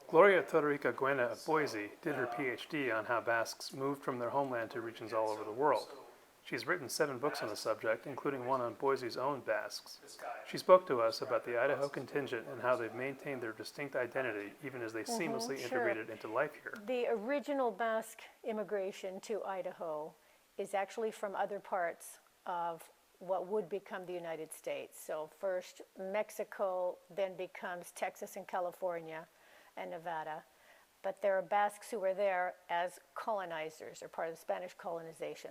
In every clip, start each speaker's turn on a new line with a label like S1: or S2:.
S1: Gloria Totoricaguena of Boise did her PhD on how Basques moved from their homeland to regions all over the world. She's written 7 books on the subject, including one on Boise's own Basques. She spoke to us about the Idaho contingent and how they've maintained their distinct identity even as they seamlessly integrated into life here.
S2: The original Basque immigration to Idaho is actually from other parts of what would become the United States. So first Mexico, then becomes Texas and California and Nevada. But there are Basques who were there as colonizers or part of the Spanish colonization.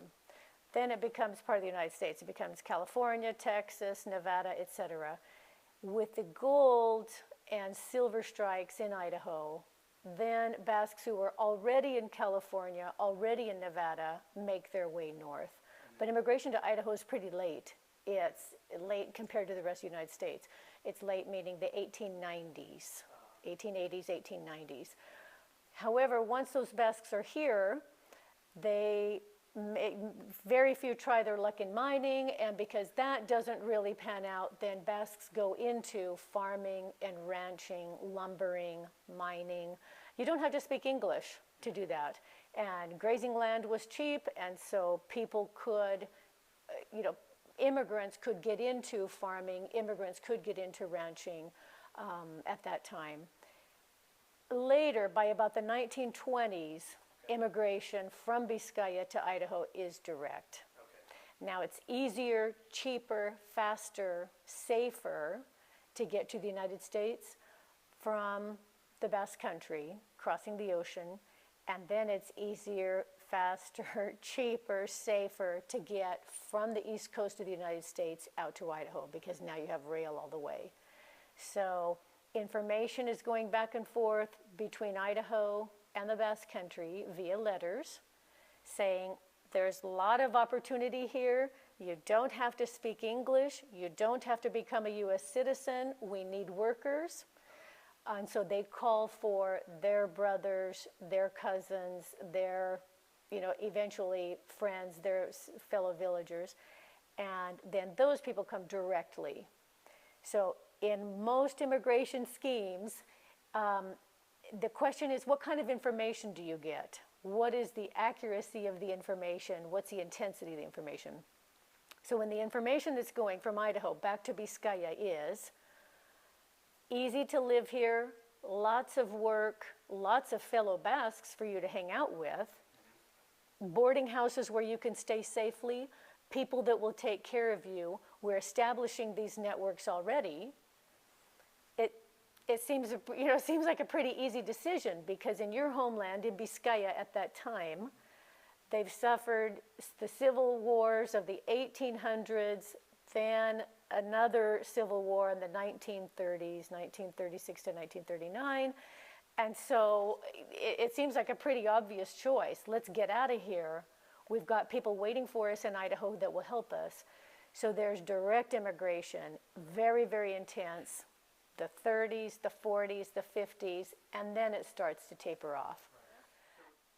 S2: Then it becomes part of the United States. It becomes California, Texas, Nevada, etc. With the gold and silver strikes in Idaho, then Basques who were already in California, already in Nevada, make their way north. But immigration to Idaho is pretty late. It's late compared to the rest of the United States. It's late meaning the 1890s, 1880s, 1890s. However, once those Basques are here, very few try their luck in mining, and because that doesn't really pan out, then Basques go into farming and ranching, lumbering, mining. You don't have to speak English to do that. And grazing land was cheap, and so people could, immigrants could get into farming, immigrants could get into ranching at that time. Later, by about the 1920s, immigration from Vizcaya to Idaho is direct. Okay. Now it's easier, cheaper, faster, safer to get to the United States from the Basque Country, crossing the ocean, and then it's easier, faster, cheaper, safer to get from the east coast of the United States out to Idaho, because now you have rail all the way. So information is going back and forth between Idaho and the Basque Country via letters saying there's a lot of opportunity here. You don't have to speak English. You don't have to become a U.S. citizen. We need workers. And so they call for their brothers, their cousins, their, eventually friends, their fellow villagers. And then those people come directly. So in most immigration schemes, the question is, what kind of information do you get? What is the accuracy of the information? What's the intensity of the information? So when the information that's going from Idaho back to Vizcaya is easy to live here, lots of work, lots of fellow Basques for you to hang out with, boarding houses where you can stay safely, people that will take care of you. We're establishing these networks already. It seems like a pretty easy decision, because in your homeland, in Vizcaya at that time, they've suffered the civil wars of the 1800s, then another civil war in the 1930s, 1936 to 1939. And so it seems like a pretty obvious choice. Let's get out of here. We've got people waiting for us in Idaho that will help us. So there's direct immigration, very, very intense. The 30s, the 40s, the 50s, and then it starts to taper off.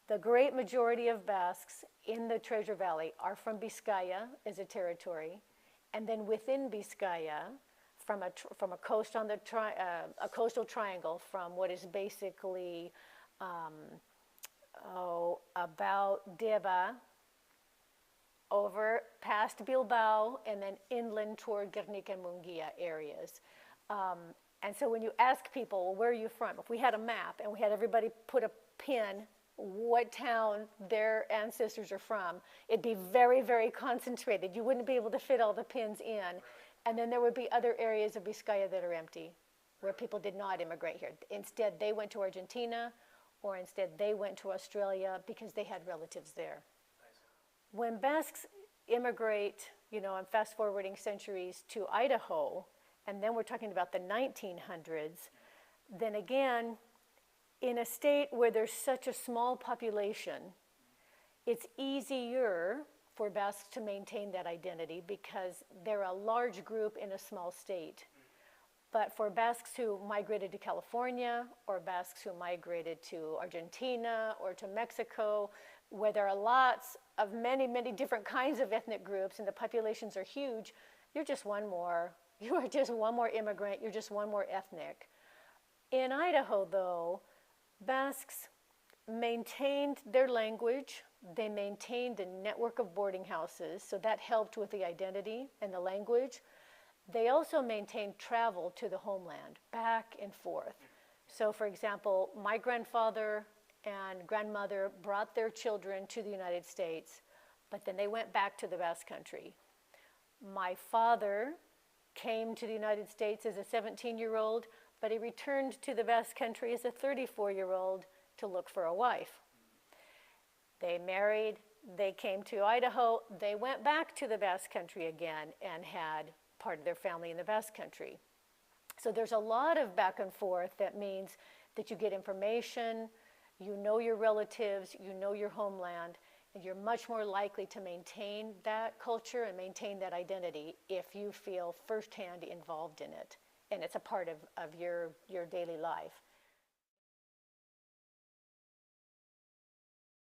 S2: The great majority of Basques in the Treasure Valley are from Vizcaya as a territory, and then within Vizcaya, from a coast on the a coastal triangle, from what is basically about Deva, over past Bilbao, and then inland toward Guernica and Munguia areas. And so when you ask people, well, where are you from? If we had a map and we had everybody put a pin what town their ancestors are from, it'd be very, very concentrated. You wouldn't be able to fit all the pins in. And then there would be other areas of Vizcaya that are empty, where people did not immigrate here. Instead, they went to Argentina, or instead they went to Australia because they had relatives there. Nice. When Basques immigrate, I'm fast forwarding centuries to Idaho, and then we're talking about the 1900s, then again, in a state where there's such a small population, it's easier for Basques to maintain that identity because they're a large group in a small state. But for Basques who migrated to California, or Basques who migrated to Argentina or to Mexico, where there are lots of many, many different kinds of ethnic groups and the populations are huge, you're just one more. You are just one more immigrant. You're just one more ethnic. In Idaho, though, Basques maintained their language. They maintained a network of boarding houses, so that helped with the identity and the language. They also maintained travel to the homeland, back and forth. So, for example, my grandfather and grandmother brought their children to the United States, but then they went back to the Basque Country. My father came to the United States as a 17-year-old, but he returned to the Basque Country as a 34-year-old to look for a wife. They married, they came to Idaho, they went back to the Basque Country again and had part of their family in the Basque Country. So there's a lot of back and forth that means that you get information, you know your relatives, you know your homeland, and you're much more likely to maintain that culture and maintain that identity if you feel firsthand involved in it and it's a part of your daily life.